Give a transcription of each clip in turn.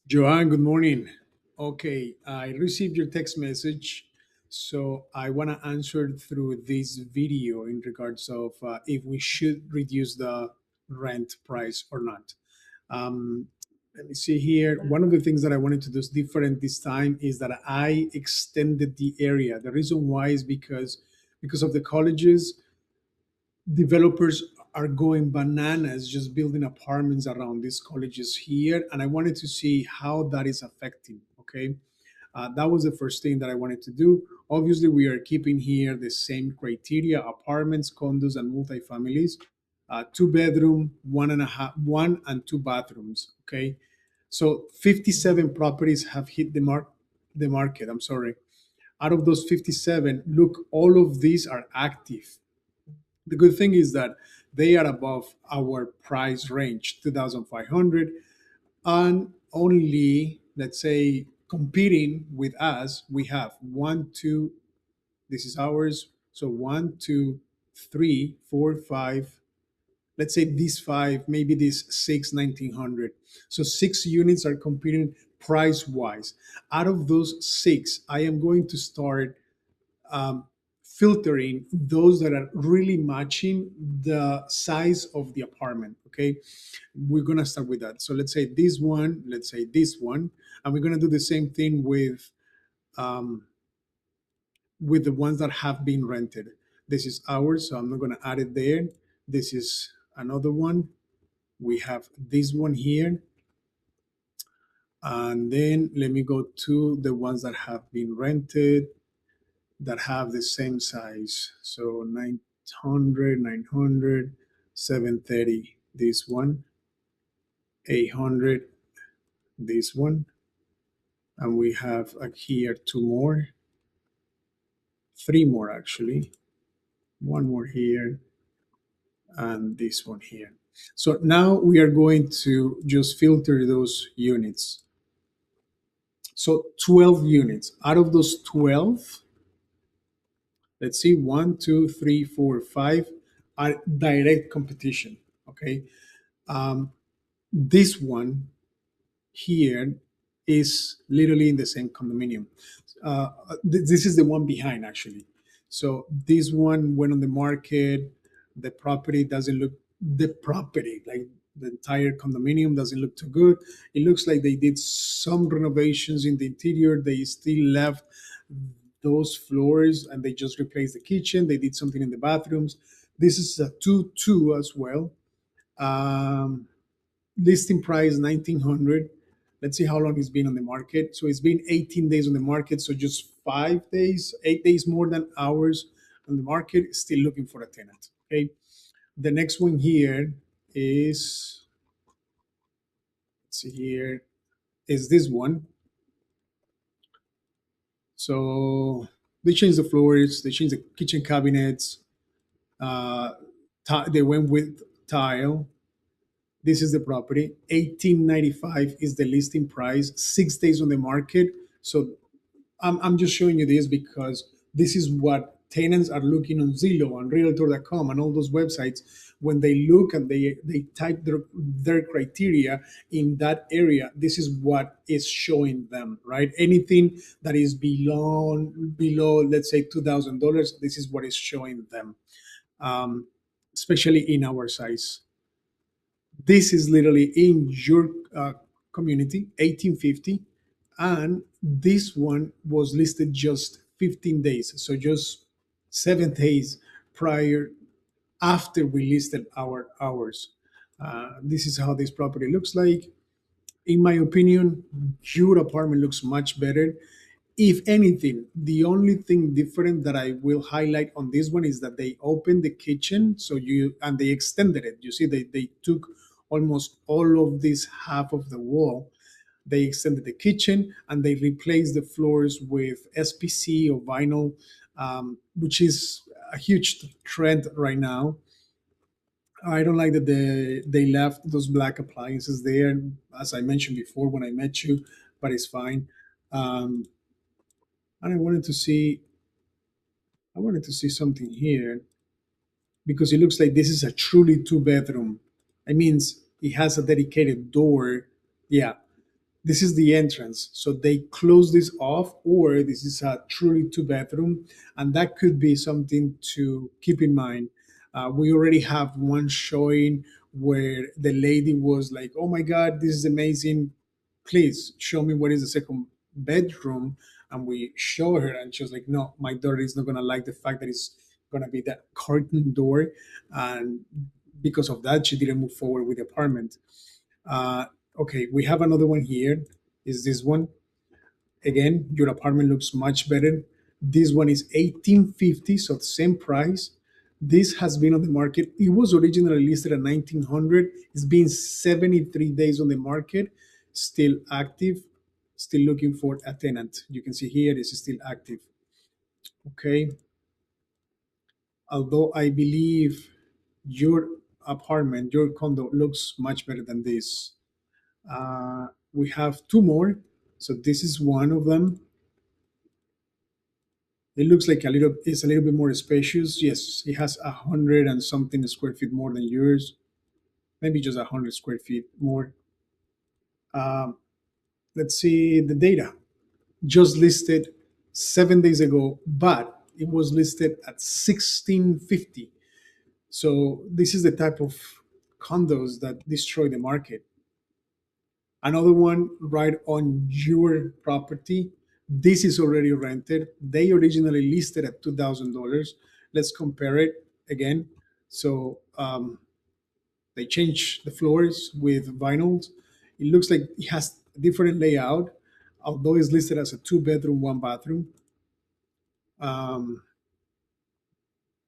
Joanne, good morning. Okay, I received your text message, so I want to answer through this video in regards of if we should reduce the rent price or not. Um, Let me see here. One of the things that I wanted to do is different this time is that I extended the area. The reason why is because of the colleges developers are going bananas just building apartments around these colleges here, and I wanted to see how that is affecting. Okay, that was the first thing that I wanted to do. Obviously, we are keeping here the same criteria: apartments, condos, and multifamilies. Two bedroom, one and a half, one and two bathrooms. Okay, so 57 properties have hit the market. I'm sorry. Out of those 57, look, all of these are active. The good thing is that they are above our price range, 2,500, and only, let's say, competing with us, we have one, two, this is ours. So one, two, three, four, five. Let's say these five, maybe these six, 1,900. So six units are competing price wise. Out of those six, I am going to start um, filtering those that are really matching the size of the apartment. Okay, we're gonna start with that. So let's say this one, let's say this one, and we're gonna do the same thing um, with the ones that have been rented. This is ours, so I'm not gonna add it there. This is another one. We have this one here, and then let me go to the ones that have been rented that have the same size. So 900, 900, 730, this one, 800, this one, and we have here two more, three more actually, one more here, and this one here. So now we are going to just filter those units. So 12 units. Out of those 12, let's see, one, two, three, four, five are direct competition. Okay. Um, this one here is literally in the same condominium. This is the one behind actually. So this one went on the market. The property doesn't look, the property, like the entire condominium doesn't look too good. It looks like they did some renovations in the interior. They still left those floors and they just replaced the kitchen. They did something in the bathrooms. This is a 2-2 as well. Um, Listing price 1,900. Let's see how long it's been on the market. So it's been 18 days on the market. So just 5 days, 8 days more than ours on the market. Still looking for a tenant. Okay. The next one here is, let's see here, is this one. So they changed the floors, they changed the kitchen cabinets. Uh, they went with tile. This is the property. 1895 is the listing price. 6 days on the market. So I'm just showing you this because this is what tenants are looking on Zillow and Realtor.com and all those websites. When they look and they type their criteria in that area, this is what is showing them, right? Anything that is below, let's say $2,000, this is what is showing them, um, especially in our size. This is literally in your community, 1850, and this one was listed just 15 days, so just 7 days prior after we listed ours. This is how this property looks like. In my opinion, your apartment looks much better. If anything, the only thing different that I will highlight on this one is that they opened the kitchen, so you and they extended it. You see, they took almost all of this half of the wall. They extended the kitchen and they replaced the floors with SPC or vinyl, which is a huge trend right now. I don't like that they left those black appliances there, as I mentioned before when I met you, but it's fine. Um, and I wanted to see something here because it looks like this is a truly two bedroom. I mean, it has a dedicated door. Yeah. This is the entrance. So they close this off, or this is a truly two bedroom. And that could be something to keep in mind. We already have one showing where the lady was like, "Oh my God, this is amazing. Please show me what is the second bedroom." And we show her, and she was like, "No, my daughter is not going to like the fact that it's going to be that curtain door." And because of that, she didn't move forward with the apartment. Uh, okay, we have another one here. Is this one? Again, your apartment looks much better. This one is 1850, so the same price. This has been on the market. It was originally listed at 1900. It's been 73 days on the market, still active, still looking for a tenant. You can see here it's still active. Okay, although I believe your apartment, your condo looks much better than this. We have two more. So this is one of them. It looks like it's a little bit more spacious. Yes, it has 100 and something square feet more than yours. Maybe just 100 square feet more. Um, let's see the data. Just listed 7 days ago, but it was listed at 1650. So this is the type of condos that destroy the market. Another one right on your property. This is already rented. They originally listed at $2,000. Let's compare it again. So they changed the floors with vinyls. It looks like it has a different layout, although it's listed as a two bedroom, one bathroom. Um,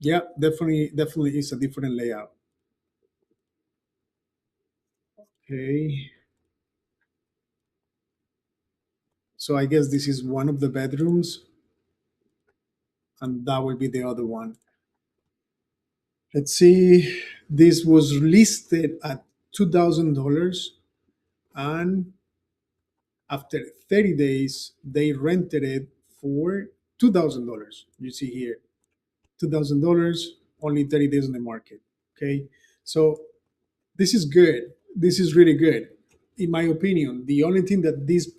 yeah, definitely is a different layout. Okay, so I guess this is one of the bedrooms, and that will be the other one. Let's see, this was listed at $2,000, and after 30 days, they rented it for $2,000. You see here, $2,000, only 30 days on the market. Okay, so this is good. This is really good. In my opinion, the only thing that this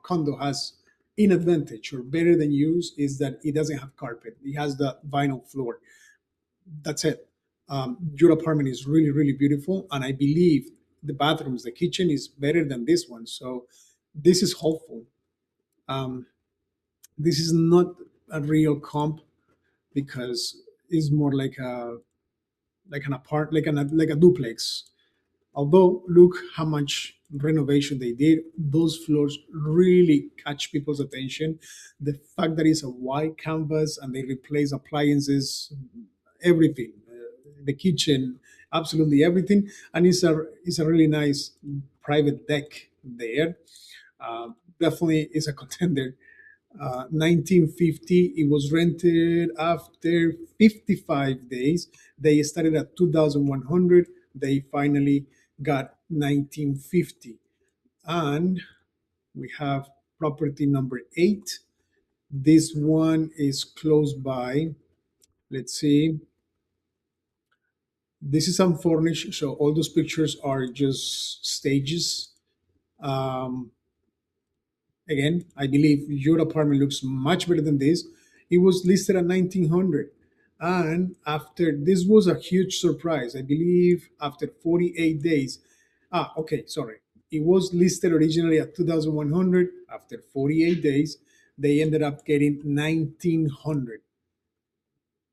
condo has in advantage or better than yours is that it doesn't have carpet. It has the vinyl floor. That's it. Your apartment is really, really beautiful, and I believe the bathrooms, the kitchen is better than this one. So this is hopeful. Um, this is not a real comp because it's more like an like a duplex. Although look how much renovation they did, those floors really catch people's attention. The fact that it's a white canvas and they replace appliances, everything, the kitchen, absolutely everything, and it's a really nice private deck there. Definitely is a contender. 1950, it was rented after 55 days. They started at 2,100. They finally got 1950. And we have property number 8. This one is close by. Let's see. This is unfurnished, so all those pictures are just stages. Um, Again, I believe your apartment looks much better than this. It was listed at 1900. And after this was a huge surprise, I believe after 48 days. Okay, sorry. It was listed originally at 2100. After 48 days, they ended up getting 1900.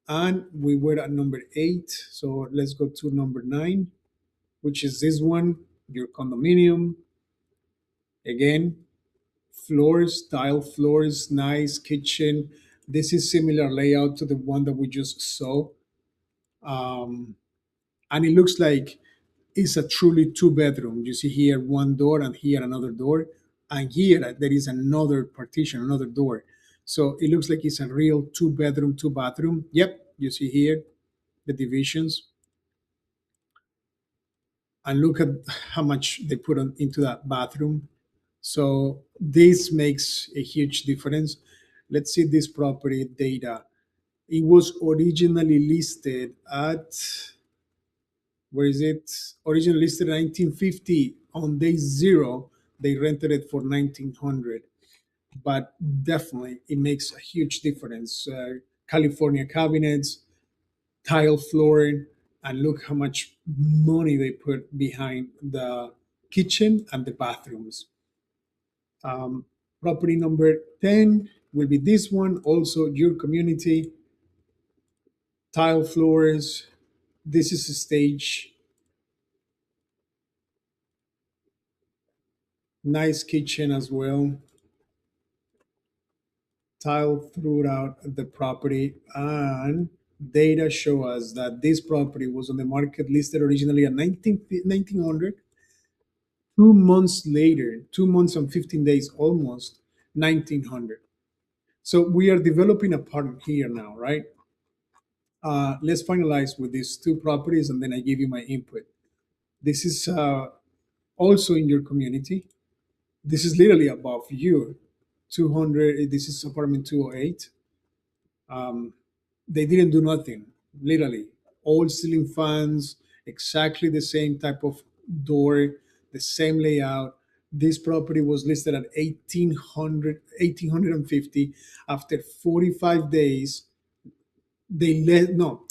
And we were at number 8. So let's go to number 9, which is this one, your condominium. Again, floors, tile floors, nice kitchen. This is similar layout to the one that we just saw. Um, and it looks like it's a truly two bedroom. You see here one door and here another door. And here there is another partition, another door. So it looks like it's a real two bedroom, two bathroom. Yep, you see here the divisions. And look at how much they put into that bathroom. So this makes a huge difference. Let's see this property data. It was originally listed at, where is it? Originally listed in 1950 on day 0. they rented it for 1900. But definitely it makes a huge difference. California cabinets, tile flooring, and look how much money they put behind the kitchen and the bathrooms. Um, Property number 10 will be this one, also your community, tile floors. This is a stage, nice kitchen as well, tile throughout the property, and data show us that this property was on the market listed originally at 1900. 2 months later, 2 months and 15 days almost, 1900. So we are developing a pattern here now, right? Let's finalize with these two properties and then I give you my input. This is also in your community. This is literally above you. 200, this is apartment 208. Um, they didn't do nothing, literally. All ceiling fans, exactly the same type of door, the same layout. This property was listed at 1850. After 45 days, they let, no,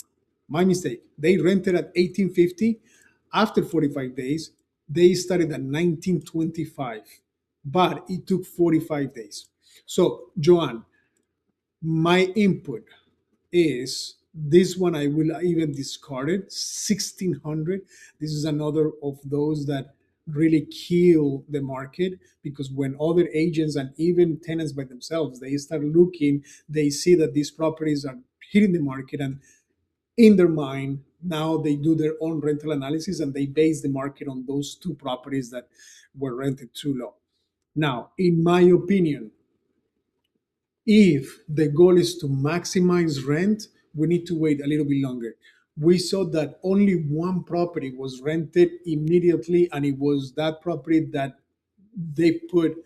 my mistake. They rented at 1850. After 45 days, they started at 1925, but it took 45 days. So, Joanne, my input is this one I will even discard it. 1600. This is another of those that really kill the market because when other agents and even tenants by themselves they start looking, they see that these properties are hitting the market, and in their mind now they do their own rental analysis and they base the market on those two properties that were rented too low. Now, in my opinion, if the goal is to maximize rent, we need to wait a little bit longer. We saw that only one property was rented immediately, and it was that property that they put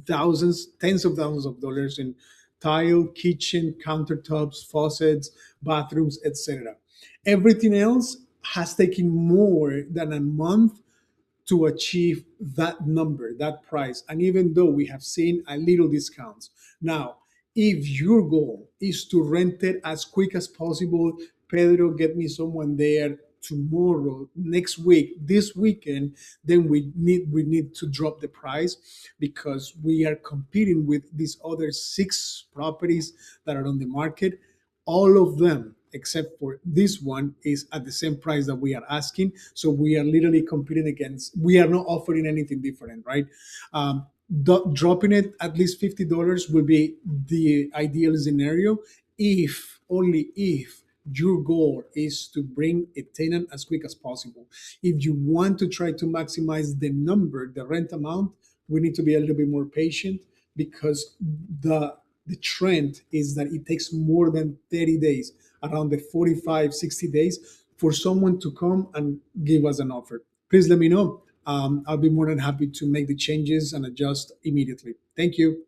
thousands, tens of thousands of dollars in tile, kitchen, countertops, faucets, bathrooms, etc. Everything else has taken more than a month to achieve that number, that price. And even though we have seen a little discounts. Now, if your goal is to rent it as quick as possible, Pedro, get me someone there tomorrow, next week, this weekend, then we need to drop the price because we are competing with these other six properties that are on the market. All of them except for this one is at the same price that we are asking, so we are literally competing against, we are not offering anything different, right? Dropping it at least $50 will be the ideal scenario, if only if your goal is to bring a tenant as quick as possible. If you want to try to maximize the number, the rent amount, we need to be a little bit more patient because the trend is that it takes more than 30 days, around the 45, 60 days, for someone to come and give us an offer. Please let me know. I'll be more than happy to make the changes and adjust immediately. Thank you.